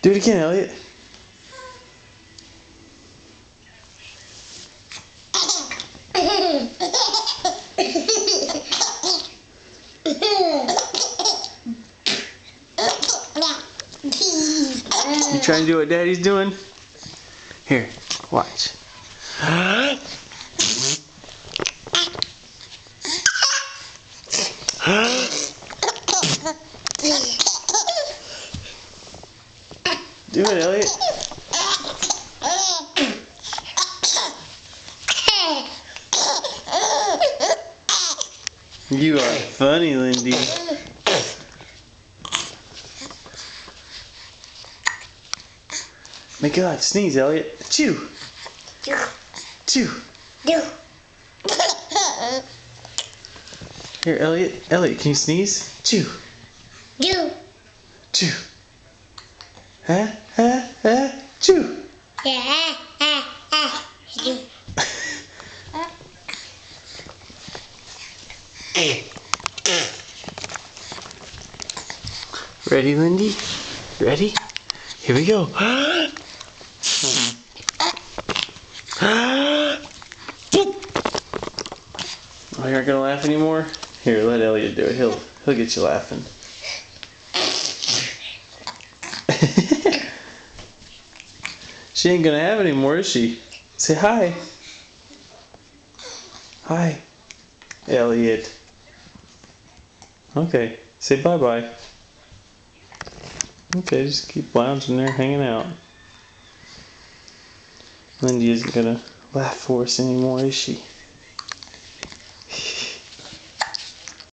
Do it again, Elliot. You trying to do what Daddy's doing? Here, watch. Do it, Elliot. You are funny, Lindy. Make it loud. Sneeze, Elliot. Chew. Chew. Here, Elliot. Elliot, can you sneeze? Chew. Chew. Chew. Ready, Lindy? Ready? Here we go. Oh, you're not gonna laugh anymore? Here, let Elliot do it. He'll get you laughing. She ain't gonna have it anymore, is she? Say hi. Hi, Elliot. Okay, say bye-bye. Okay, just keep lounging there, hanging out. Lindy isn't gonna laugh for us anymore, is she?